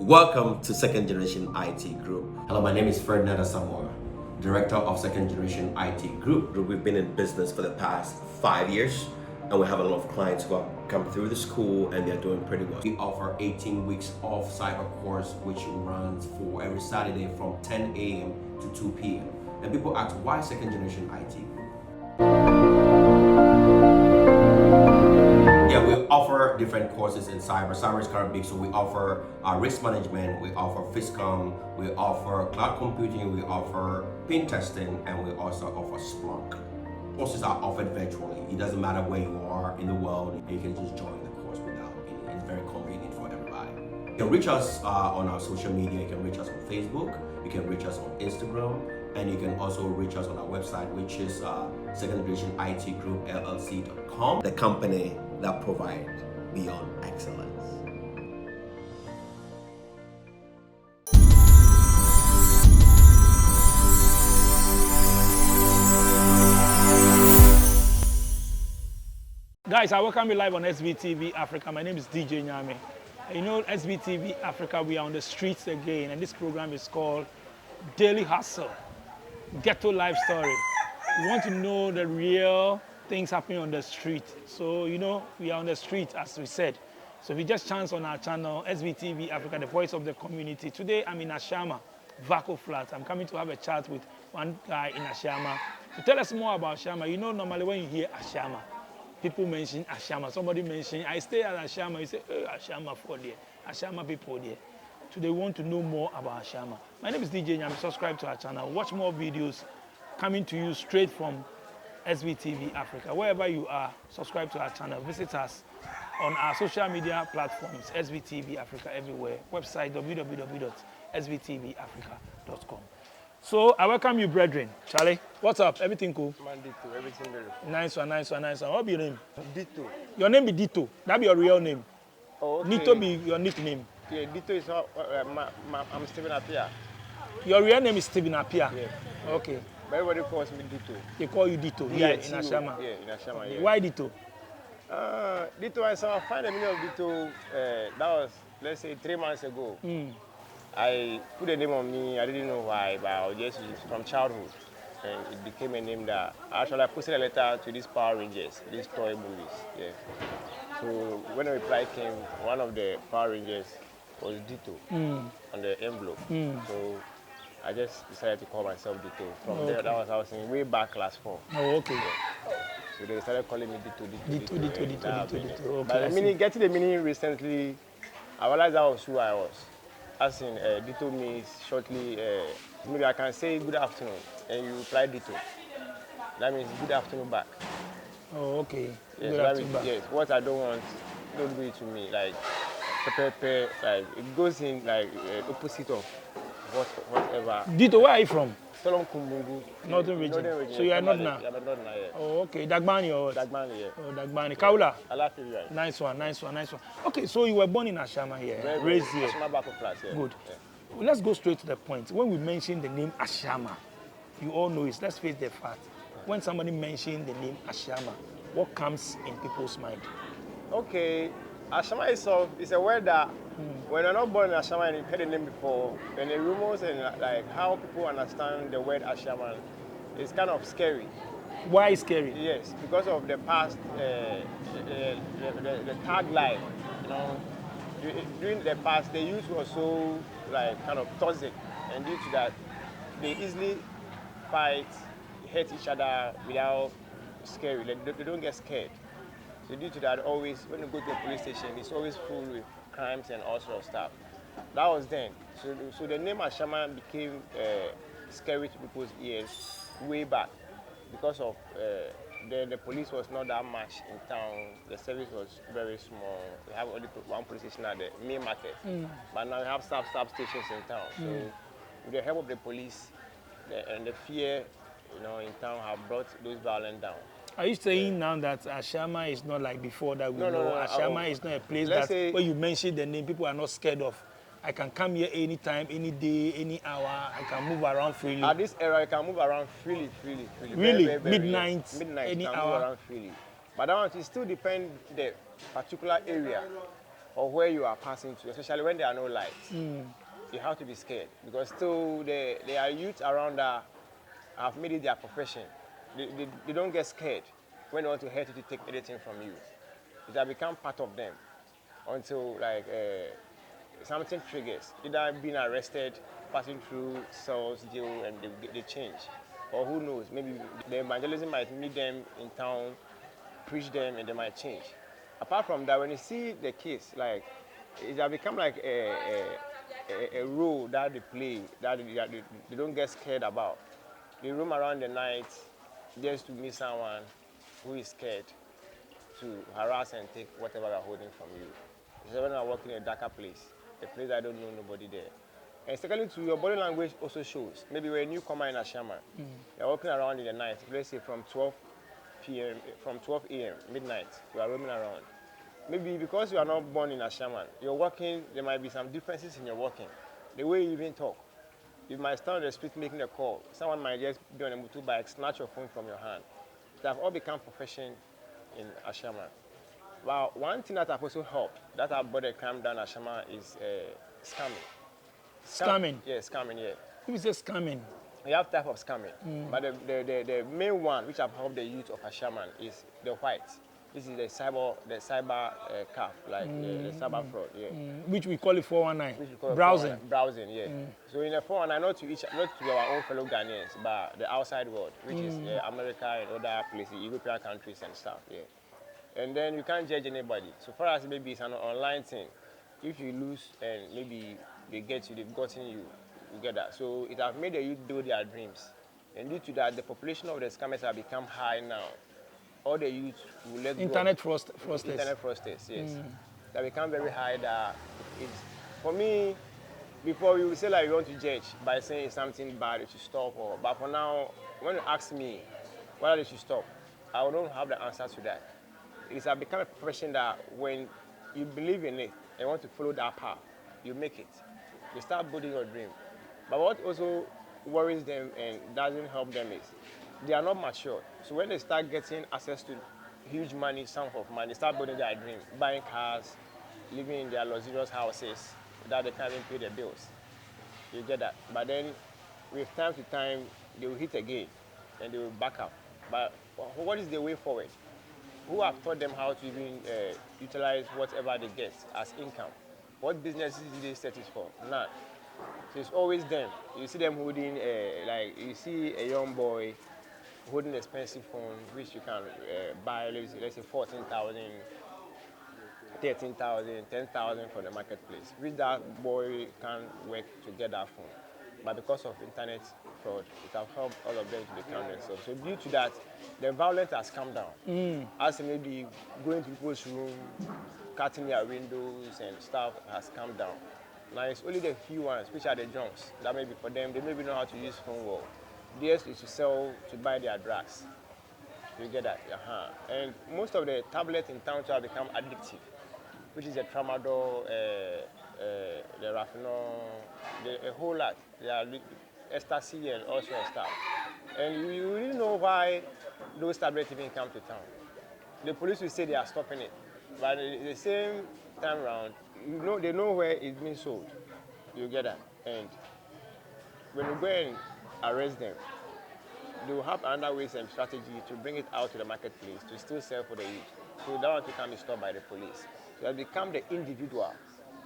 Welcome to Second Generation IT Group. Hello, my name is Ferdinand Asamoah, Director of Second Generation IT Group. We've been in business for the past 5 years, and we have a lot of clients who have come through the school and they're doing pretty well. We offer 18 weeks of cyber course, which runs for every Saturday from 10 a.m. to 2 p.m. And people ask, why Second Generation IT Group? Yeah, we offer different courses in cyber. Cyber is kind of big, so we offer risk management, we offer FISCOM, we offer cloud computing, we offer pen testing, and we also offer Splunk. Courses are offered virtually. It doesn't matter where you are in the world, and you can just join the course without any. It's very convenient for everybody. You can reach us on our social media. You can reach us on Facebook, you can reach us on Instagram, and you can also reach us on our website, which is secondgenerationitgroup.llc.com. The company that provides beyond excellence. Guys, I welcome you live on SBTV Africa. My name is DJ Nyame. You know, SBTV Africa, we are on the streets again, and this program is called Daily Hustle, Ghetto Life Story. We want to know the real things happening on the street. So, you know, we are on the street, as we said. So we just chance on our channel, SBTV Africa, the voice of the community. Today, I'm in Ashaiman, Vaco Flat. I'm coming to have a chat with one guy in Ashaiman to tell us more about Ashaiman. You know, normally when you hear Ashaiman, people mention Ashaiman. Somebody mention, I stay at Ashaiman. You say, oh, Ashaiman for there. Ashaiman people there. Today, we want to know more about Ashaiman. My name is DJ Nyame. Subscribe to our channel. Watch more videos coming to you straight from SBTV Africa. Wherever you are, subscribe to our channel. Visit us on our social media platforms, SBTV Africa everywhere. Website www.sbtvafrica.com. So I welcome you, brethren. Charlie, what's up? Everything cool? Man, Dito, everything very. Nice one, nice one, nice one. What be your name? Dito. Your name be Dito. That be your real name. Oh, okay. Nito be your nickname. Yeah, Dito is I'm Stephen Apia. Your real name is Stephen Apia. Yeah. Okay. But everybody calls me Dito. They call you Dito here in Ashaiman. Yeah, in Ashaiman. Okay. Yeah. Why Dito? Dito, I find the meaning of Dito. That was, let's say, 3 months ago. I put a name on me. I didn't know why, but I was just from childhood, and it became a name that actually I posted a letter to these Power Rangers, these toy movies. Yeah. So when the reply came, one of the Power Rangers was Dito on the envelope. So I just decided to call myself Dito. From there, that was I was in way back class 4. Oh, okay. Yeah. So they started calling me Dito. Dito. Okay, But getting the meaning recently, I realized that was who I was. As in, Dito means shortly, maybe I can say good afternoon, and you reply Dito. That means good afternoon back. Oh, okay. Yes, Good afternoon back. Yes, what I don't want, don't do it to me. Like, pepper, like, it goes in like opposite of whatever. Dito, where are you from? Stêaling Kumbungu. Northern region. So you are not now? Yeah, I'm not now, yeah. Oh, okay. Dagbani or what? Dagbani, yeah. Oh, Dagbani. Kaula? I like it, right. Nice one. Okay, so you were born in Ashaiman here, raised here. Ashaiman back of class, yeah. Good. Yeah. Well, let's go straight to the point. When we mention the name Ashaiman, you all know it. Let's face the fact. When somebody mentions the name Ashaiman, what comes in people's mind? Okay, Ashaiman itself is a word that when you're not born in Ashaiman and you've heard the name before, and the rumors and like how people understand the word Ashaiman is kind of scary. Why is scary? Yes, because of the past, the tag life. You know, during the past, the youth was so like kind of toxic, and due to that, they easily fight, hurt each other without scary. They don't get scared. So due to that, always when you go to the police station, it's always full with crimes and all sorts of stuff. That was then. So the name Ashaiman became scary to people's ears way back because of the police was not that much in town. The service was very small. We have only one police station at the main market, but now we have substations in town. So with the help of the police and the fear, you know, in town have brought those violence down. Are you saying now that Ashaiman is not like before that we know? No. Ashaiman is not a place Let's that say, when you mention the name, people are not scared of. I can come here anytime, any day, any hour. I can move around freely. At this era, you can move around freely. Really? Very, Midnight, yes. Midnight, any you can hour? move around freely. But that one, it still depends the particular area. or where you are passing to, especially when there are no lights. You have to be scared because still there are youth around that have made it their profession. They don't get scared when they want to hurt you to take anything from you. It has become part of them until like something triggers, either being arrested, passing through cells, jail, and they change. Or who knows, maybe the evangelism might meet them in town, preach them, and they might change. Apart from that, when you see the kids, like, it has become like a role that they play, that they don't get scared about. They roam around the night just to meet someone who is scared to harass and take whatever they're holding from you. Especially when you're working in a darker place, a place that I don't know nobody there. And secondly, to your body language also shows. Maybe you're a newcomer in Ashaiman. You're walking around in the night, let's say from 12 p.m., from 12 a.m., midnight, you are roaming around. Maybe because you are not born in Ashaiman, you're walking, there might be some differences in your walking. The way you even talk. You might stand on the street making a call. Someone might just be on a motorbike, snatch your phone from your hand. They have all become profession in Ashaiman. But one thing that have also helped, that have brought the crime down in Ashaiman is scamming. Scamming? Yeah, scamming, yeah. Who is this scamming? We have type of scamming. But the main one which have helped the youth of Ashaiman is the white. This is the cyber calf, like the cyber fraud, yeah. Which we call it 419. Which we call Browsing. Browsing, yeah. So in the 419, not to our own fellow Ghanaians, but the outside world, which is America and other places, European countries and stuff, yeah. And then you can't judge anybody. So far as maybe it's an online thing, if you lose and maybe they've gotten you, you get that. So it has made the youth build their dreams. And due to that, the population of the scammers have become high now. All the youth will let Internet go. fraudsters. Internet fraudsters, yes. They become very high that for me, before we would say like we want to judge by saying it's something bad, it should stop. But for now, when you ask me whether they should stop, I don't have the answer to that. It has become a profession that when you believe in it and want to follow that path, you make it. You start building your dream. But what also worries them and doesn't help them is they are not mature. So when they start getting access to huge money, sum of money, they start building their dream, buying cars, living in their luxurious houses that they can't even pay their bills. You get that. But then with time to time, they will hit again and they will back up. But what is the way forward? Who have taught them how to even utilize whatever they get as income? What businesses do they set it for? None. So it's always them. You see them holding, like you see a young boy holding an expensive phone, which you can buy, let's say 14,000, 13,000, 10,000 from the marketplace, which that boy can work to get that phone. But because of internet fraud, it has helped all of them to become themselves. So due to that, the violence has come down. As maybe going to people's room, cutting their windows and stuff has come down. Now it's only the few ones, which are the junks, that maybe for them, they maybe know how to use phone well. Theirs is to sell, to buy their drugs. You get that? And most of the tablets in town have become addictive, which is the tramadol, the Rafinol, a whole lot. They are ecstasy and all sorts of stuff. And you really know why those tablets even come to town. The police will say they are stopping it, but at the same time around, they know where it's being sold. You get that? And when you go and arrest them, they will have another ways and strategy to bring it out to the marketplace to still sell for the youth. So that one can be stopped by the police. So they become the individual.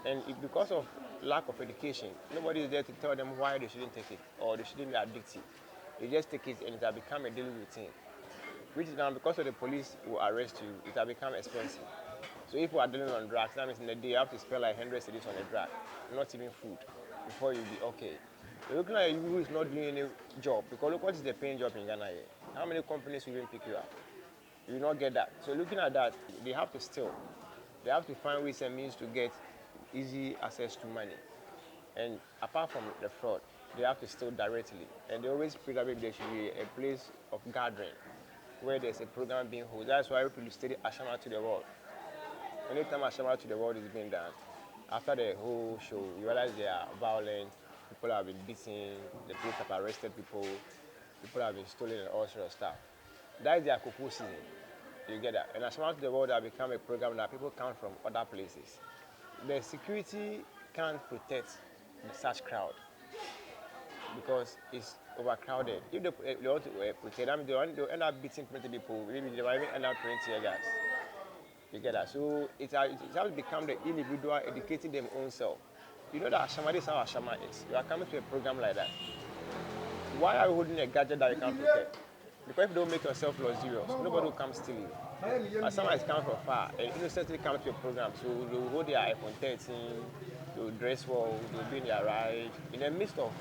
And because of lack of education, nobody is there to tell them why they shouldn't take it or they shouldn't be addicted. They just take it and it has become a daily routine. Which now, because of the police will arrest you, it has become expensive. So if we are dealing on drugs, that means in the day you have to spend like 100 cedis on a drug, not even food, before you'll be okay. You're looking at you who is not doing any job, because look what is the paying job in Ghana here. How many companies will even pick you up? You will not get that. So looking at that, they have to steal. They have to find ways and means to get easy access to money. And apart from the fraud, they have to steal directly. And they always feel that maybe there should be a place of gathering where there's a program being held. That's why people study Ashaiman to the world. Anytime Ashaiman to the world is being done, after the whole show, you realize they are violent, people have been beaten, the police have arrested people, people have been stolen and all sorts of stuff. That is their cocoa season. You get that? And Ashaiman to the world has become a program that people come from other places. the security can't protect such crowd because it's overcrowded. If they want to protect them, they'll end up beating 20 people. Maybe they might even end up 20 tear gas. You get that? So it has become the individual educating them own self. You know that Ashaiman, this is how Ashaiman is. You are coming to a program like that. Why are you holding a gadget that you can't protect? Because if you don't make yourself luxurious, nobody will come steal you. Ashaiman is coming from far and innocently come to a program. So they will hold their iPhone 13, they will dress well, they will be in their ride in the midst of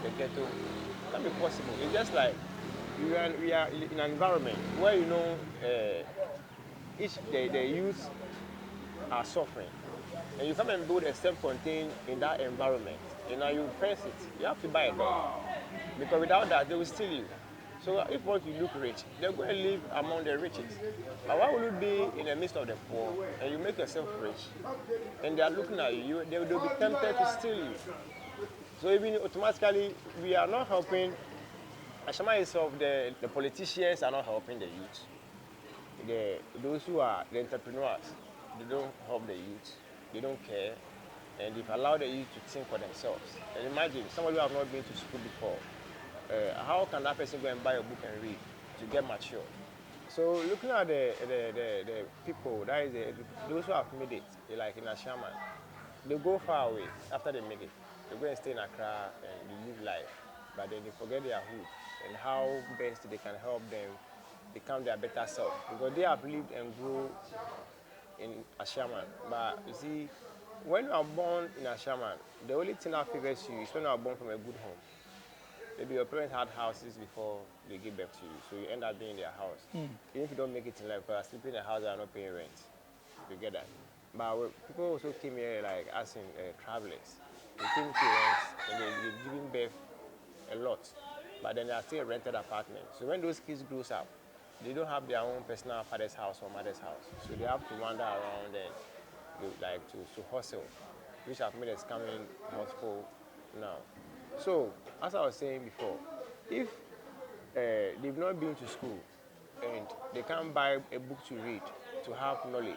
the ghetto. It can't be possible. It's just like we are in an environment where you know the youth are suffering. And you come and build a self-contained in that environment. And now you fence it. You have to buy a dog. Because without that, they will steal you. So if what you look rich, they're going to live among the riches. But why would you be in the midst of the poor and you make yourself rich? And they are looking at you, they'll be tempted to steal you. So even automatically, we are not helping. Ashaiman itself, the politicians are not helping the youth. Those who are the entrepreneurs, they don't help the youth. They don't care. And they've allowed the youth to think for themselves. And imagine, somebody who have not been to school before, how can that person go and buy a book and read to get mature? So looking at the people, that is those who have made it, like in Ashaiman, they go far away after they make it. They go and stay in Accra and they live life, but then they forget their hood and how best they can help them become their better self. Because they have lived and grew in Ashaiman. But you see, when you are born in Ashaiman, the only thing that favors you is when you are born from a good home. Maybe your parents had houses before they give birth to you, so you end up being in their house. Even if you don't make it in life, because you're sleeping in a house that are not paying rent. You get that? But people also came here like asking travelers. They came to rent and they're giving birth a lot. But then they are still a rented apartment. So when those kids grow up, they don't have their own personal father's house or mother's house. So they have to wander around and like to hustle, which have made us coming multiple now. So, as I was saying before, if they've not been to school and they can't buy a book to read, to have knowledge,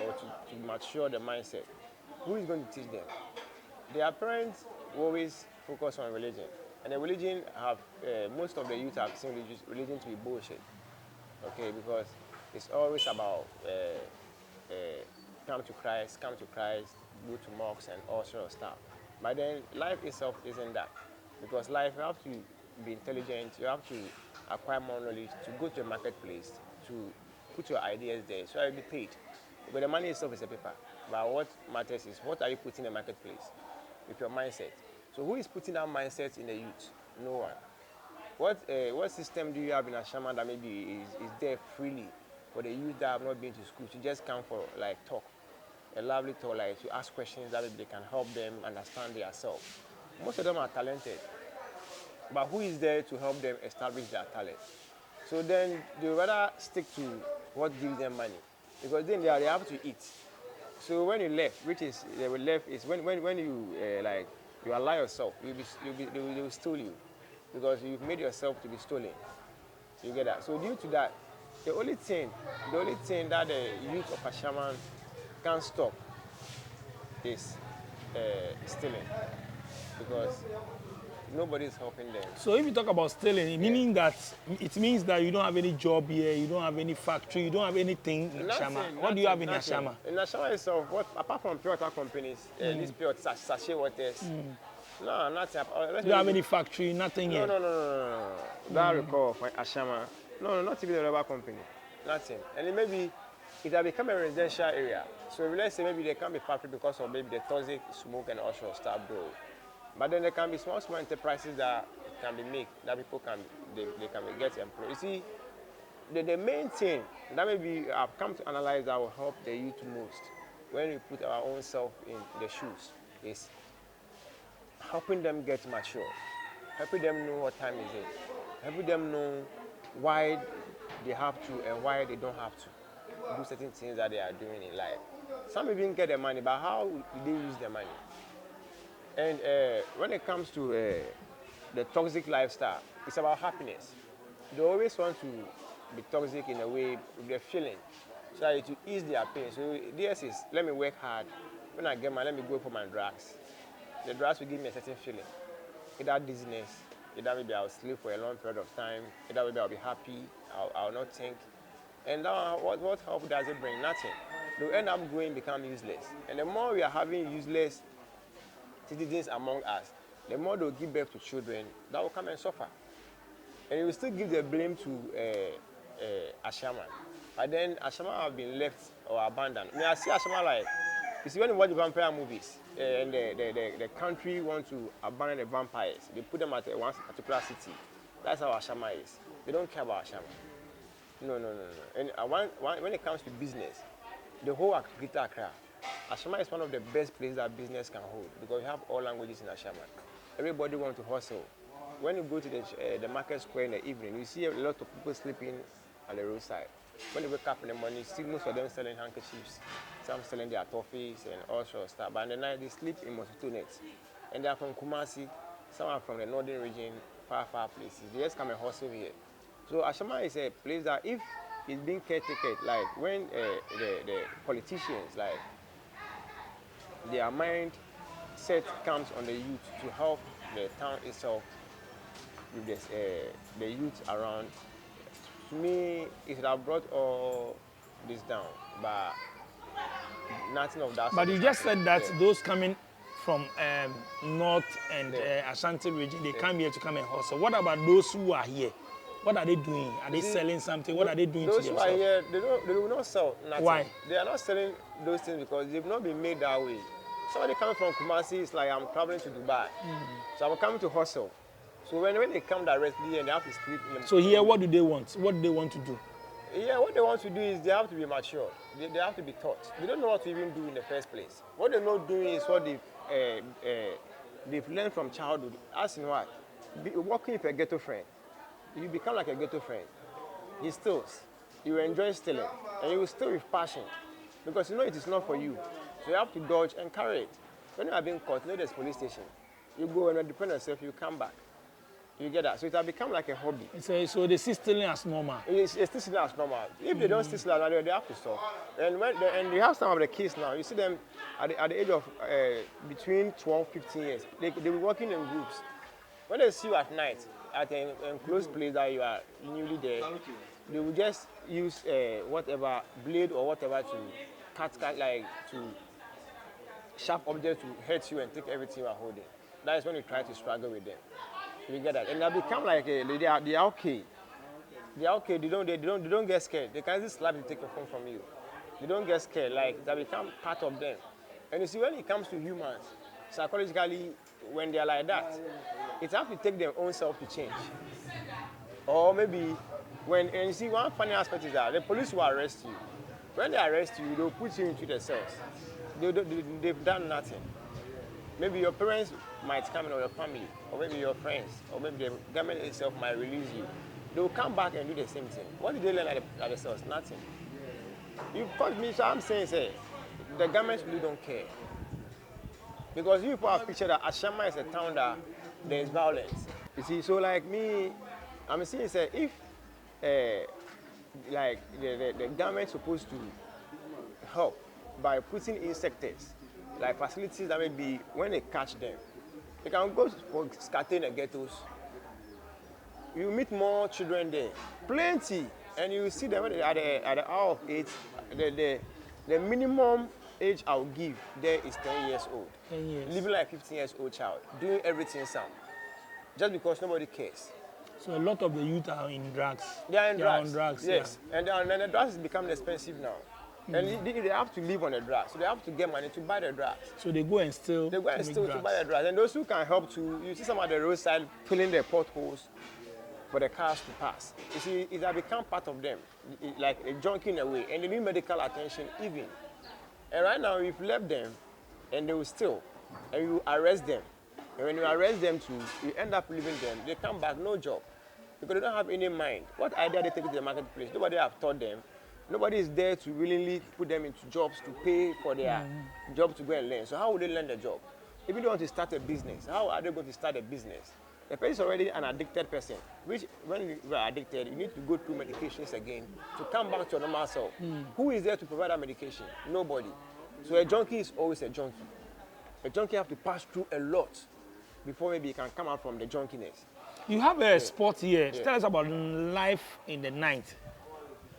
or to mature the mindset, who is going to teach them? Their parents always focus on religion. And the religion have, most of the youth have seen religion to be bullshit. Okay, because it's always about come to Christ, go to mosques and all sort of stuff. But then life itself isn't that. Because life, you have to be intelligent, you have to acquire more knowledge, to go to a marketplace, to put your ideas there, so you'll be paid. But the money itself is a paper. But what matters is, what are you putting in the marketplace with your mindset? So who is putting that mindset in the youth? No one. What system do you have in Ashaiman that maybe is there freely for the youth that have not been to school to just come for like talk, a lovely talk, like to ask questions that maybe they can help them understand themselves? Most of them are talented, but who is there to help them establish their talent? So then they rather stick to what gives them money, because then they have to eat. So when you left, which is they will left is when you like you allow yourself, they will steal you, because you've made yourself to be stolen. You get that? So due to that, the only thing that the youth of Ashaiman can stop is stealing, because nobody is helping them. So if you talk about stealing, meaning that it means that you don't have any job here, you don't have any factory, you don't have anything in Ashaiman. What do you have in Ashaiman? In Ashaiman itself, apart from pure water companies, these pure sachet waters, no, nothing. You don't have any factory, nothing here? No. That I recall for Ashaiman. No, not even a rubber company. Nothing. And it maybe it has become a residential area. So let's say maybe there can be factory because of maybe the toxic smoke and all sort of stuff, bro. But then there can be small enterprises that can be made, that people can get employed. You see, the main thing that maybe I've come to analyze that will help the youth most when we put our own self in the shoes is helping them get mature, helping them know what time is it, helping them know why they have to and why they don't have to do certain things that they are doing in life. Some even get the money, but how do they use the money? And when it comes to the toxic lifestyle, it's about happiness. They always want to be toxic in a way with their feeling, so that to ease their pain. So theirs is, let me work hard when I get money, let me go for my drugs. The drugs will give me a certain feeling. Either dizziness, either maybe I'll sleep for a long period of time, either maybe I'll be happy, I'll not think. And now, what help does it bring? Nothing. They'll end up growing, become useless. And the more we are having useless citizens among us, the more they'll give birth to children that will come and suffer. And you will still give the blame to Ashaiman. But then Ashaiman have been left or abandoned. I mean, I see Ashaiman like, you see when you watch the vampire movies, and the country wants to abandon the vampires, they put them at one particular city. That's how Ashaiman is. They don't care about Ashaiman. No. And when it comes to business, the whole Greater Accra, Ashaiman is one of the best places that business can hold because we have all languages in Ashaiman. Everybody wants to hustle. When you go to the market square in the evening, you see a lot of people sleeping on the roadside. When they wake up in the morning, you see most of them selling handkerchiefs, some selling their toffees and all sorts of stuff. But in the night, they sleep in mosquito nets. And they are from Kumasi, some are from the northern region, far places. They just come and hustle here. So Ashaiman is a place that if it's being caretaken, like when the politicians, like their mindset comes on the youth to help the town itself with the youth around, to me, it would have brought all this down, but nothing of that. But you just said that those coming from North and Ashanti region, they come here to come and hustle. What about those who are here? What are they doing? Are they selling something? What are they doing to themselves? Those who are here, they will not sell nothing. Why? They are not selling those things because they've not been made that way. Somebody coming from Kumasi is like, I'm traveling to Dubai. So I'm coming to hustle. So when they come directly and they have to sleep in the... So here, what do they want? What do they want to do? Yeah, what they want to do is they have to be mature. They have to be taught. They don't know what to even do in the first place. What they're not doing is what they've learned from childhood. As in what? Working with a ghetto friend. You become like a ghetto friend. He steals. You enjoy stealing. And you will steal with passion. Because you know it is not for you. So you have to dodge and carry it. When you are being caught, you know there's police station. You go and depend on yourself, you come back. You get that? So it has become like a hobby. So they see stealing as normal. It's still stealing as normal. If they don't steal as normal, they have to stop. And you have some of the kids now. You see them at the age of between 12, 15 years. They will be working in groups. When they see you at night at an enclosed place that you are newly there, they will just use whatever blade or whatever to cut like to sharp object to hurt you and take everything you are holding. That is when you try to struggle with them. You get that? And they become like they are okay. They are okay. They don't get scared. They can just slap and take your phone from you. They don't get scared. Like they become part of them. And you see, when it comes to humans, psychologically, when they are like that, it has to take their own self to change. Or maybe and you see, one funny aspect is that the police will arrest you. When they arrest you, they'll put you into the cells. They've done nothing. Maybe your parents might come in, or your family, or maybe your friends, or maybe the government itself might release you. They will come back and do the same thing. What did they learn at the cells? Nothing. You caught me, so I'm saying, the government really don't care. Because you people have pictured that Ashaiman is a town that there is violence. You see, so like me, I'm saying, if like the government is supposed to help by putting in sectors, like facilities that maybe when they catch them, they can go for scattering the ghettos. You meet more children there, plenty, and you see them at the hour of 8. The minimum age I'll give there is 10 years old. 10 years. Living like a 15 years old child, doing everything some, just because nobody cares. So a lot of the youth are in drugs. They are on drugs. Yes, yeah. And the drugs is becoming expensive now. And they have to live on the drugs, so they have to get money to buy the drugs. So they go and steal. They go and steal to buy the drugs. And those who can help to, you see some at the roadside filling their potholes for the cars to pass. You see, it has become part of them, like a junkie in a way, and they need medical attention even. And right now, you've left them, and they will steal, and you arrest them. And when you arrest them too, you end up leaving them. They come back, no job, because they don't have any mind. What idea they take to the marketplace? Nobody have taught them. Nobody is there to willingly put them into jobs to pay for their job to go and learn. So how would they learn the job? If you don't want to start a business, how are they going to start a business? The person is already an addicted person, which when you are addicted, you need to go through medications again to come back to your normal self. Who is there to provide that medication? Nobody. So a junkie is always a junkie. A junkie have to pass through a lot before maybe he can come out from the junkiness. You have a spot here. Tell us about life in the night,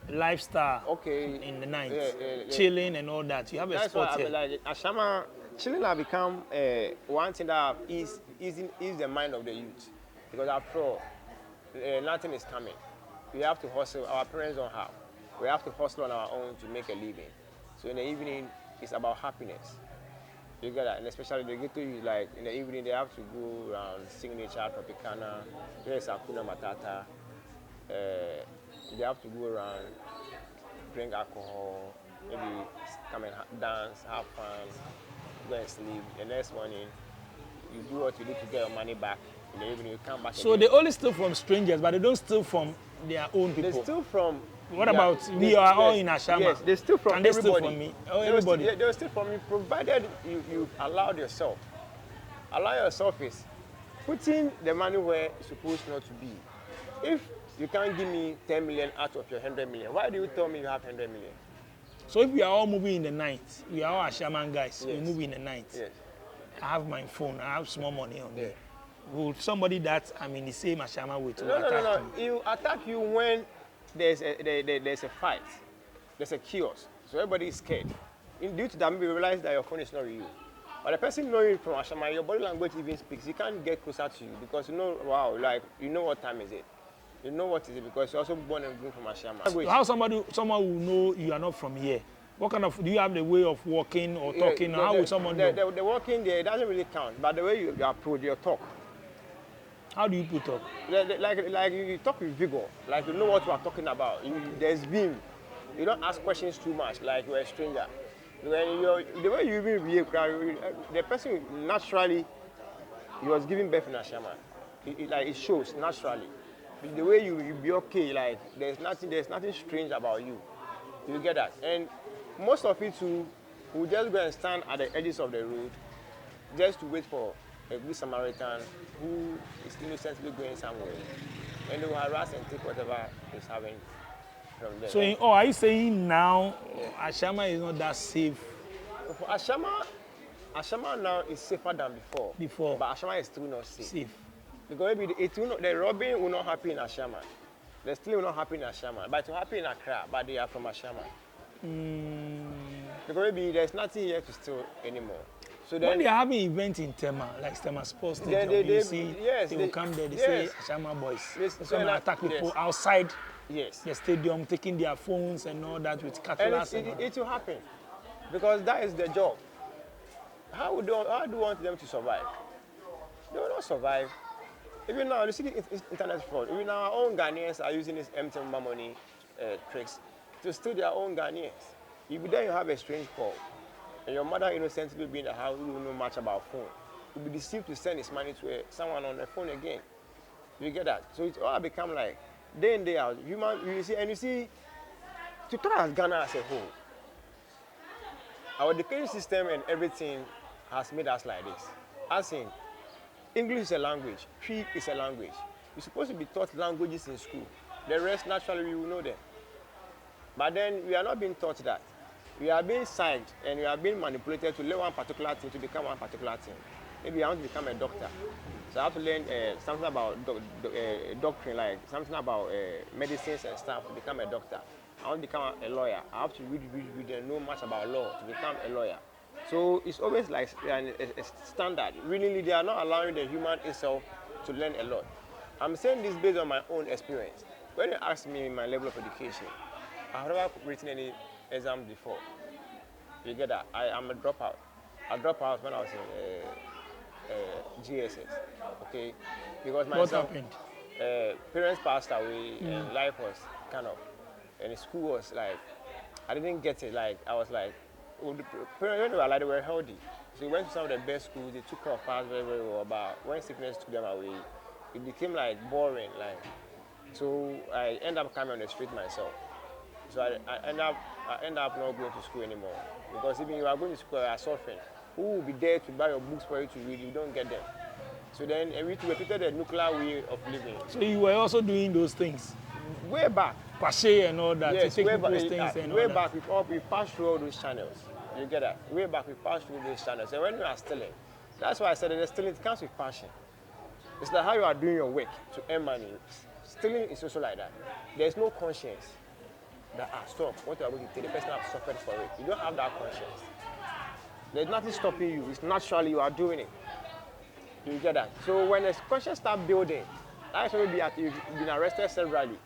lifestyle. Okay. In the night, Yeah. chilling and all that. You have a That's spot why here. like Ashaiman, chilling have become one thing that is the mind of the youth. Because after all, nothing is coming. We have to hustle. Our parents don't have. We have to hustle on our own to make a living. So in the evening, it's about happiness. You get that, and especially the ghetto youth, like in the evening, they have to go around Signature, Tropicana, there's Hakuna Matata. They have to go around, drink alcohol, maybe come and dance, have fun, go and sleep. The next morning, you do what you do to get your money back. In the evening, you come back. So again. they only steal from strangers, but they don't steal from their own people. They steal from. What about we are all in Ashaiman? Yes, they steal from Can they steal everybody. from me? Oh, everybody. They will steal from you, provided you allowed yourself. Allow yourself is putting the money where it's supposed not to be. If you can't give me 10 million out of your 100 million, why do you tell me you have 100 million? So if we are all moving in the night, we are all Ashaiman guys, we Yes. move in the night. Yes. I have my phone, I have small money on me. Yeah. Will somebody that I'm in the same Ashaiman with No. attack me? He will attack you when there's a fight, there's a chaos. So everybody is scared. Due to that, maybe you realize that your phone is not with you. But the person knowing from Ashaiman, your body language even speaks. He can't get closer to you because you know, wow, like you know what time is it. You know what is it because you're also born and grown from Ashaiman. So how someone will know you are not from here? What kind of, do you have the way of walking or talking? How will someone know? The walking there, it doesn't really count, but the way you approach your talk. How do you put up? Like you talk with vigor, like you know what you are talking about. There's vim. You don't ask questions too much, like you're a stranger. When the way you even behave, the person naturally, he was giving birth in Ashaiman. It shows naturally. The way you be okay, like there's nothing strange about you. You get that? And most of it too will just go and stand at the edges of the road just to wait for a good Samaritan who is innocently going somewhere. And they will harass and take whatever he's having from them. So, are you saying now Ashaiman is not that safe? For Ashaiman now is safer than before. But Ashaiman is still not safe. Because maybe the robbing will not happen in Ashaiman. The stealing will not happen in Ashaiman. But it will happen in Accra, but they are from Ashaiman. Because maybe there's nothing here to steal anymore. So then, when they are having events in Tema, like Tema Sports Stadium, they will come there, they say Ashaiman boys. Some attack people outside the stadium, taking their phones and all that with cutlass. It will happen. Because that is their job. How do you want them to survive? They will not survive. Even now, you see the internet fraud. Even our own Ghanaians are using this empty money tricks to steal their own Ghanaians. If then you have a strange call, and your mother innocently be in the house who don't know much about phone, you'll be deceived to send his money to someone on the phone again. You get that? So it all become like day in, day out. You see, to try as Ghana as a whole, our education system and everything has made us like this. As in, English is a language, Cree is a language. You're supposed to be taught languages in school. The rest, naturally, we will know them. But then we are not being taught that. We are being psyched and we are being manipulated to learn one particular thing to become one particular thing. Maybe I want to become a doctor. So I have to learn something about doctrine, like something about medicines and stuff to become a doctor. I want to become a lawyer. I have to read and know much about law to become a lawyer. So it's always like a standard. Really, they are not allowing the human itself to learn a lot. I'm saying this based on my own experience. When you ask me my level of education, I've never written any exam before. You get that? I'm a dropout. I dropped out when I was in GSS. Okay, because what happened? Parents passed away and life was kind of, and the school was like, I didn't get it. Like I was like, when they were healthy. So we went to some of the best schools. They took care of us very, very well. But when sickness took them away, it became like boring. Like, so I ended up coming on the street myself. So I end up not going to school anymore because even if you are going to school, you are suffering. Who will be there to buy your books for you to read? You don't get them. So then we repeated the nuclear way of living. So you were also doing those things? Way back. Pache and all that. Yes, to take way back. Things and Way all back, we passed through all those channels. You get that? Way back, we passed through those channels. And when you are stealing, that's why I said that the stealing comes with passion. It's like how you are doing your work to earn money. Stealing is also like that. There's no conscience that, stop, what you are going to take, the person has suffered for it. You don't have that conscience. There's nothing stopping you. It's naturally you are doing it. You get that? So when the conscience start building, that's when maybe you've been arrested severally.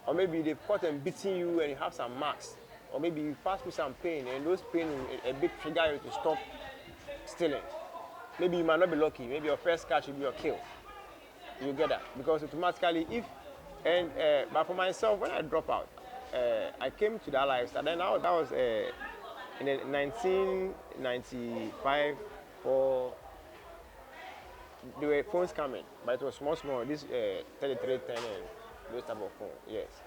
Or maybe they've caught and beaten you and you have some marks. Or maybe you pass through some pain and those pain will a bit trigger you to stop stealing. Maybe you might not be lucky. Maybe your first catch will be your kill. You get that? Because automatically but for myself, when I drop out, I came to that lifestyle. Then that was in 1995 for there were phones coming, but it was small, this 3310 and those type of phone, yes.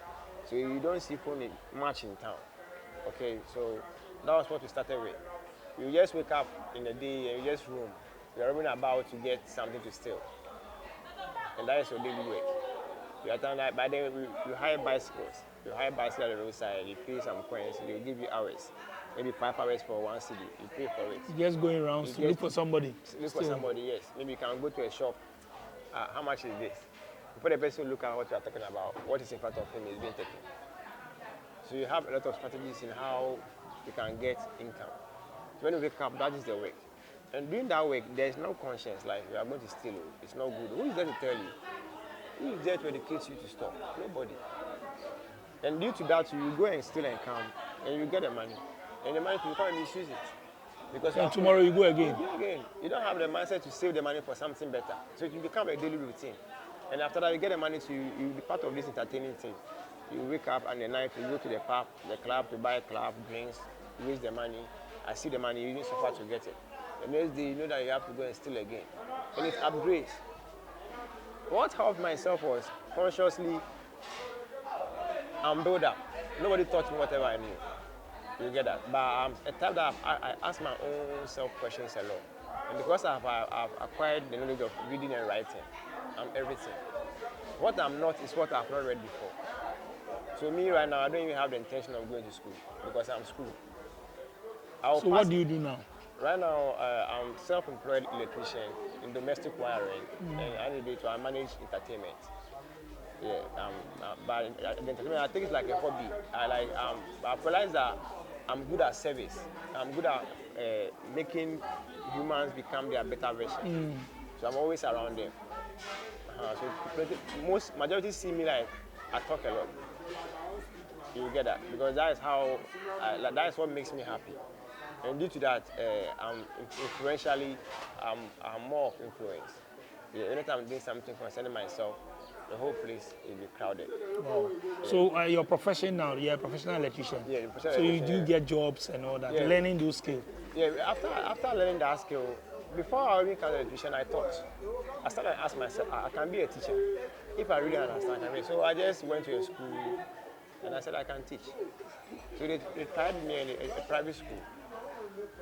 So you don't see phone much in town, okay? So that was what we started with. You just wake up in the day and you just roam. You're roaming about to get something to steal. And that is your daily work. You are done that, but then you hire bicycles. You hire bicycles at the roadside, you pay some coins, they'll give you hours. Maybe 5 hours for one city, you pay for it. You're just going around to look for somebody. Look for somebody, yes. Maybe you can go to a shop. How much is this? Before the person look at what you are talking about, what is in front of him is being taken. So you have a lot of strategies in how you can get income. So when you wake up, that is the work. And doing that work, there is no conscience, like you are going to steal. It's not good. Who is there to tell you? Who is there to educate you to stop? Nobody. And due to that, you go and steal and come, and you get the money. And the money, you can't misuse it. Because And tomorrow you go again. You don't have the mindset to save the money for something better. So it will become a daily routine. And after that, you get the money to you be part of this entertaining thing. You wake up and the night, you go to the pub, the club to buy club drinks, you waste the money. I see the money, you didn't suffer to get it. The next day, you know that you have to go and steal again. And it upgrades. What helped myself was consciously, I'm built up. Nobody taught me whatever I knew. You get that? But I'm a type that I ask my own self questions a lot. And because I've acquired the knowledge of reading and writing, I'm everything. What I'm not is what I've not read before. So me right now, I don't even have the intention of going to school because I'm school. So what do you do now? Right now, I'm self-employed electrician in domestic wiring, and I manage entertainment. Yeah, but entertainment, I think it's like a hobby. I've realized that I'm good at service. I'm good at making humans become their better version. So I'm always around them. So majority see me like I talk a lot. You get that? Because that is how, that is what makes me happy. And due to that, I'm more of influence. Yeah, anytime I'm doing something concerning myself, the whole place will be crowded. Wow. Yeah. So your profession now, you're a professional electrician. Yeah, professional so electrician. You do get jobs and all that, learning those skills. Yeah, after learning that skill, before I even became an electrician, I started to ask myself, I can be a teacher. If I really understand, I can be. So I just went to a school and I said I can teach. So they tried me in a private school.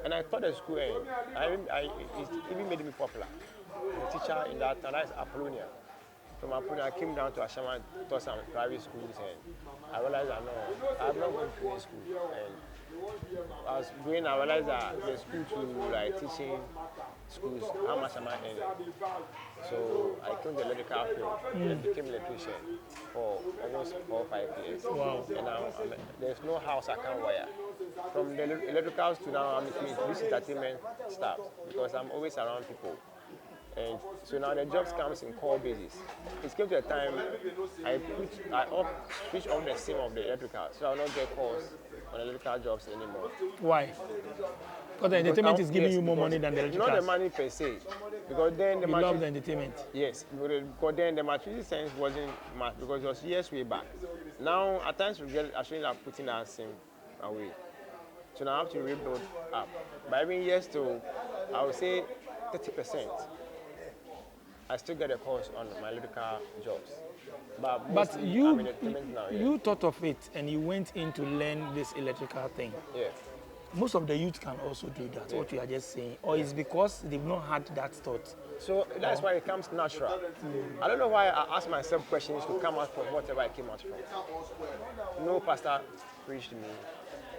And I taught the school and it even made me popular. The teacher in that town, that is Apollonia. From Apollonia, I came down to Ashaiman, taught some private schools, and I realized that I'm not going to school. And I was going, I realized that the school to like teaching schools, how much am I earning? So I came to the electrical field and became an electrician for almost 4 or 5 years. Wow. And now there's no house I can't wire. From the electricals to now, I'm this entertainment staff because I'm always around people. And so now the jobs comes in call basis. It came to a time I switch off the SIM of the electrical, so I'll not get calls on electrical jobs anymore. Why? Because the entertainment is giving you more money than the electrical. Not the money per se, because then the love the entertainment. Yes, because then the maturity sense wasn't much because it was years way back. Now at times we get actually like putting that SIM away. So now I have to rebuild up. But even years to, I would say 30%. I still get a course on my electrical jobs. But you thought of it and you went in to learn this electrical thing. Yeah. Most of the youth can also do that, what you are just saying. Or it's because they've not had that thought. So that's why it comes natural. I don't know why I ask myself questions to come out from whatever I came out from. No pastor preached to me.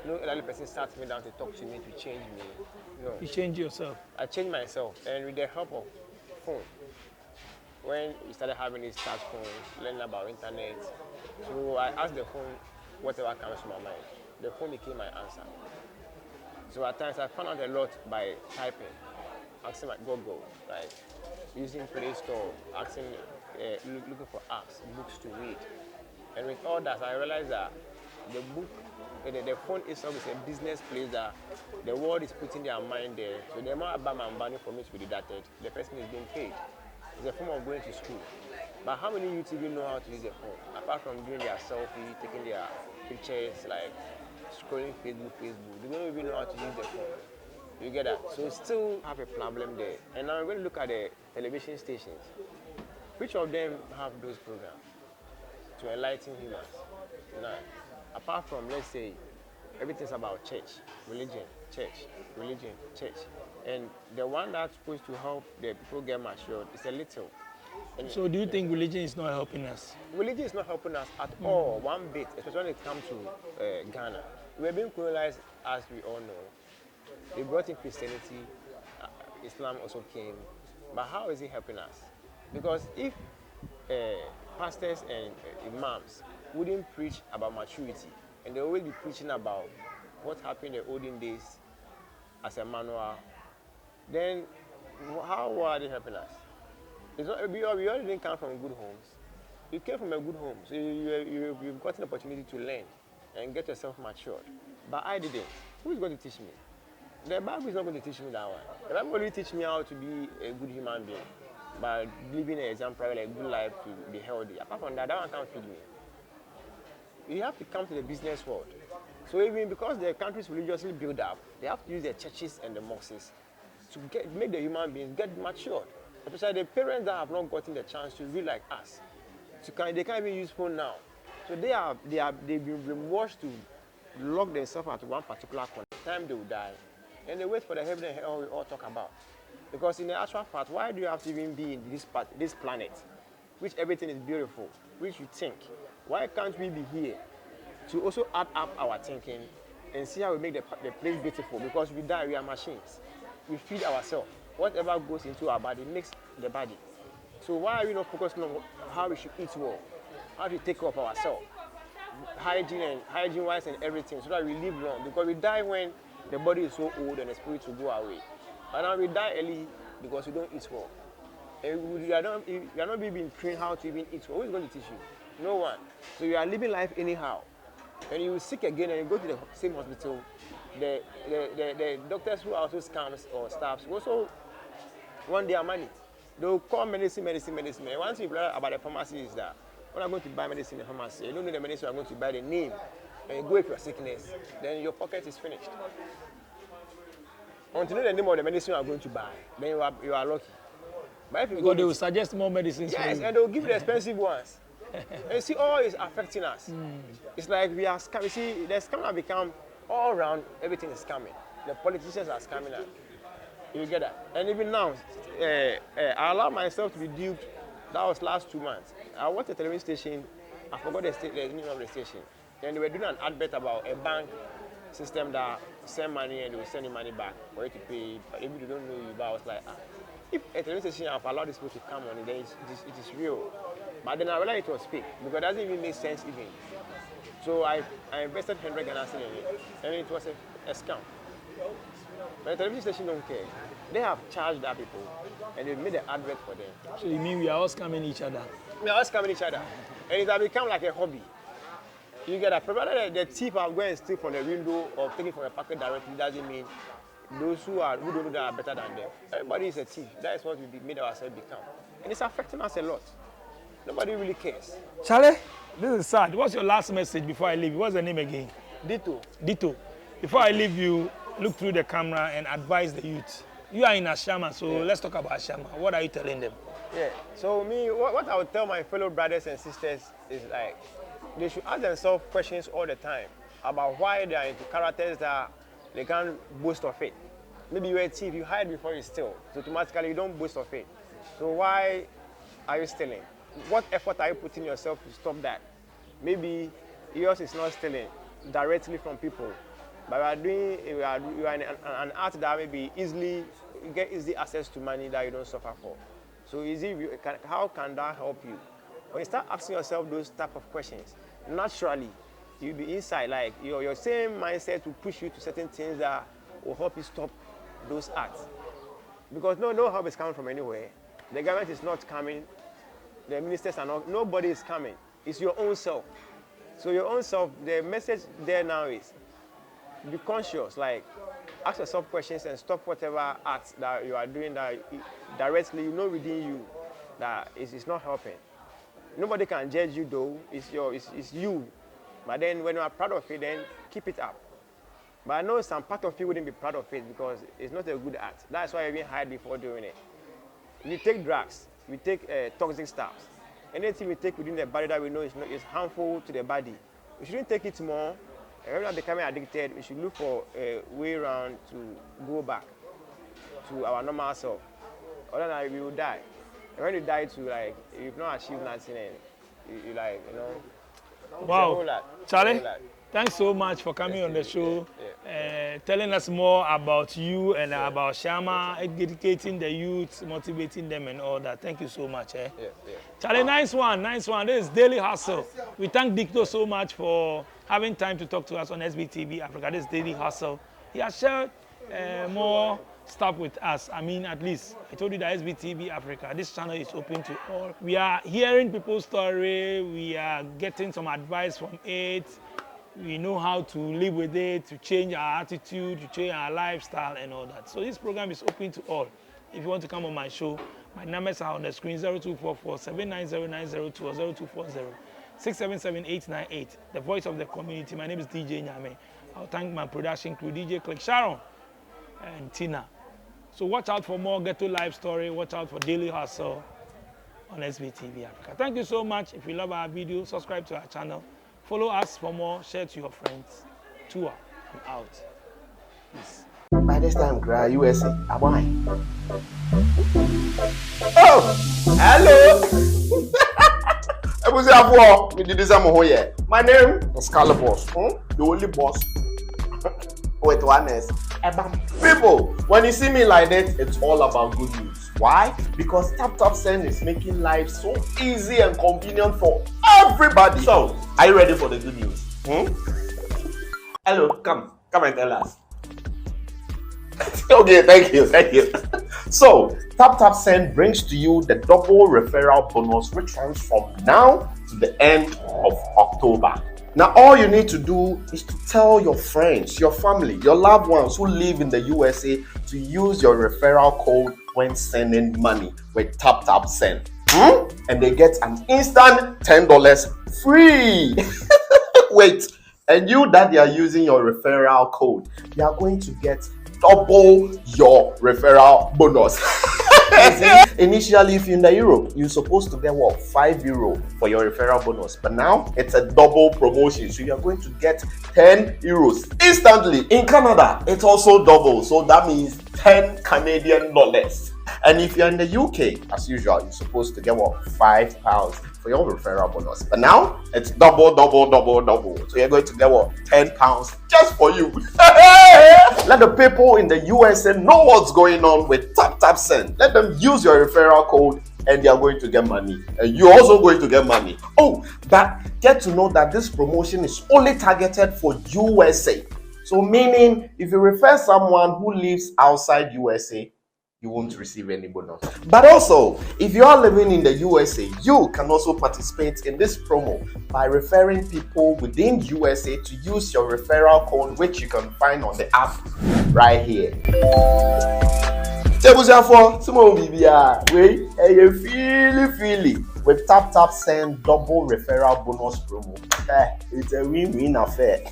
no elderly person sat me down to talk to me to change me. No. You change yourself. I changed myself, and with the help of phone, when we started having these touch phones, learning about internet, so I asked the phone whatever comes to my mind. The phone became my answer. So at times I found out a lot by typing, asking my Google, like using Play Store, asking, looking for apps, books to read. And with all that, I realized that the book, the phone itself is a business place that the world is putting their mind there. So the amount of money for me to be deducted, the person is being paid. It's a form of going to school. But how many youth even know how to use a phone? Apart from doing their selfie, taking their pictures, like scrolling Facebook, they don't even know how to use the phone. You get that? So we still have a problem there. And now we're going to look at the television stations. Which of them have those programs to enlighten humans? Now, apart from, let's say, everything's about church, religion, church. And the one that's supposed to help the people get matured is a little. And So do you think religion is not helping us? religion is not helping us at all, one bit, especially when it comes to Ghana. We're being colonized, as we all know. They brought in Christianity, Islam also came. But how is it helping us? Because if pastors and imams wouldn't preach about maturity, and they always be preaching about what happened in the olden days as a manual, then how are they helping us? It's not, we all didn't come from good homes. You came from a good home, so you've got an opportunity to learn and get yourself matured. But I didn't. Who is going to teach me? The Bible is not going to teach me that one. The Bible will teach me how to be a good human being by living an example, like a good life to be healthy. Apart from that, that one can't feed me. You have to come to the business world. So even because the country is religiously built up, they have to use the churches and the mosques to make the human beings get matured. Especially the parents that have not gotten the chance to read like us. They can't even use phone now. So they've been brainwashed to lock themselves at one particular corner. Time they will die. And they wait for the heaven and hell we all talk about. Because in the actual fact, why do you have to even be in this planet, which everything is beautiful, which you think? Why can't we be here to also add up our thinking and see how we make the place beautiful? Because we die, we are machines. We feed ourselves. Whatever goes into our body makes the body. So why are we not focusing on how we should eat well, how to take care of ourselves, hygiene-wise and everything, so that we live long? Because we die when the body is so old and the spirit will go away. And now we die early because we don't eat well. And you are not being trained how to even eat well. Who is going to teach you? No one. So you are living life anyhow. And you sick again and you go to the same hospital. The doctors who are also scams or staffs also want their money. They will call medicine. And once you learn about the pharmacy is that when I'm going to buy medicine in the pharmacy, you don't know the medicine, I'm going to buy the name. And you go with your sickness, then your pocket is finished. Until you know the name of the medicine you are going to buy, then you are lucky. But if you Because they will suggest more medicines for yes, you. and they will give you the expensive ones. And see, all is affecting us. It's like we are scamming. See, the scam have become all around, everything is scamming. The politicians are scamming us. You get that? And even now, I allowed myself to be duped. That was last 2 months. I watched a television station, I forgot the name of the station. Then they were doing an advert about a bank system that send money and they will send you money back for you to pay. But if they don't know you, but I was like, if a television station have allowed this people to come on, then it is real. But then I realized it was fake because it doesn't even make sense even. So I invested 100 Ghana cedis in it, and it was a scam. But the television station don't care. They have charged our people, and they made an advert for them. So you mean we are all scamming each other? We are all scamming each other, and it has become like a hobby. You get that? Provided the thief are going to steal from the window or taking from a packet directly, doesn't mean those who don't know that are better than them. Everybody is a thief. That is what we made ourselves become, and it's affecting us a lot. Nobody really cares. Charlie, this is sad. What's your last message before I leave you? What's the name again? Dito. Before I leave you, look through the camera and advise the youth. You are in Ashaiman, so let's talk about Ashaiman. What are you telling them? Yeah, so me, what I would tell my fellow brothers and sisters is like, they should ask themselves questions all the time about why they are into characters that they can't boast of it. Maybe you're a thief, you hide before you steal, so automatically you don't boast of it. So why are you stealing? What effort are you putting yourself to stop that? Maybe yours is not stealing directly from people, But we are an art that maybe you get easy access to money that you don't suffer for. So how can that help you? When you start asking yourself those type of questions, naturally, you'll be inside, like your same mindset will push you to certain things that will help you stop those acts. Because no help is coming from anywhere. The government is not coming. The ministers are not. Nobody is coming. It's your own self. So your own self, the message there now is be conscious, like ask yourself questions and stop whatever acts that you are doing that directly you know within you that it's not helping. Nobody can judge you though, it's you. But then when you are proud of it, then keep it up. But I know some part of you wouldn't be proud of it because it's not a good act. That's why you even hide before doing it. We take drugs, we take toxic stuff. Anything we take within the body that we know is harmful to the body, we shouldn't take it more. If we're not becoming addicted, we should look for a way around to go back to our normal self. Otherwise, we will die. And when you die too, like, you've not achieved nothing, and you like, you know. Wow. Charlie, thanks so much for coming on the show, telling us more about you and about Ashaiman, educating the youth, motivating them and all that. Thank you so much. Charlie, nice one. This is Daily Hustle. We thank Dicto so much for having time to talk to us on SBTV Africa. This is Daily Hustle. He has shared more stuff with us. I mean, at least I told you that SBTV Africa, this channel is open to all. We are hearing people's story. We are getting some advice from it. We know how to live with it, to change our attitude, to change our lifestyle and all that. So this program is open to all. If you want to come on my show, my numbers are on the screen, 0244 790902 or 0240 677-898. The voice of the community. My name is DJ Nyame. I'll thank my production crew, DJ Click Sharon and Tina. So watch out for more Ghetto Life Story. Watch out for Daily Hustle on SBTV Africa. Thank you so much. If you love our video, subscribe to our channel. Follow us for more. Share to your friends. Tour. I'm out. Peace. By this time, USA, am I? Oh, hello. My name is Calabos, the only boss. Wait, one is people. When you see me like that, it's all about good news. Why? Because Tap Send is making life so easy and convenient for everybody. So, are you ready for the good news? Hello, come and tell us. Okay, thank you. So, Tap Send brings to you the double referral bonus, which runs from now to the end of October. Now, all you need to do is to tell your friends, your family, your loved ones who live in the USA to use your referral code when sending money with Tap Send. And they get an instant $10 free. Wait, and you that they are using your referral code, you are going to get double your referral bonus. Initially, if you're in the Europe, you're supposed to get what, €5 for your referral bonus, but now it's a double promotion, so you're going to get €10 instantly. In Canada, it's also double, so that means 10 Canadian dollars. And if you're in the UK, as usual, you're supposed to get what, £5 for your referral bonus, but now it's double. So you're going to get what, £10 just for you. Let the people in the USA know what's going on with Tap Send. Let them use your referral code and they are going to get money, and you're also going to get money. Oh, but get to know that this promotion is only targeted for USA. So meaning, if you refer someone who lives outside USA, you won't receive any bonus. But also, if you are living in the USA, you can also participate in this promo by referring people within USA to use your referral code, which you can find on the app right here. With Tap Send double referral bonus promo. It's a win-win affair.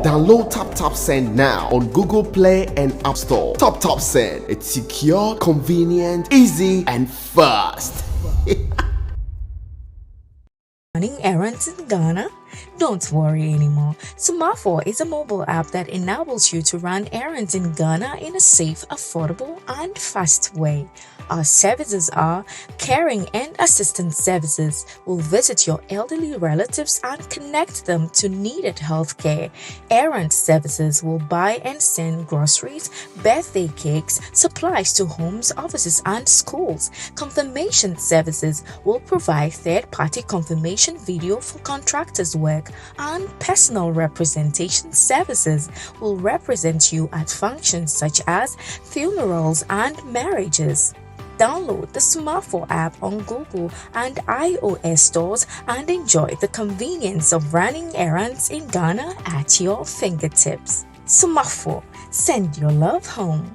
Download Tap Send now on Google Play and App Store. Tap Send. It's secure, convenient, easy, and fast. Running errands in Ghana? Don't worry anymore. Sumafo is a mobile app that enables you to run errands in Ghana in a safe, affordable, and fast way. Our services are caring and assistance services. We'll visit your elderly relatives and connect them to needed healthcare. Errand services will buy and send groceries, birthday cakes, supplies to homes, offices, and schools. Confirmation services will provide third-party confirmation video for contractors' work, and personal representation services will represent you at functions such as funerals and marriages. Download the Sumafo app on Google and iOS stores and enjoy the convenience of running errands in Ghana at your fingertips. Sumafo, send your love home.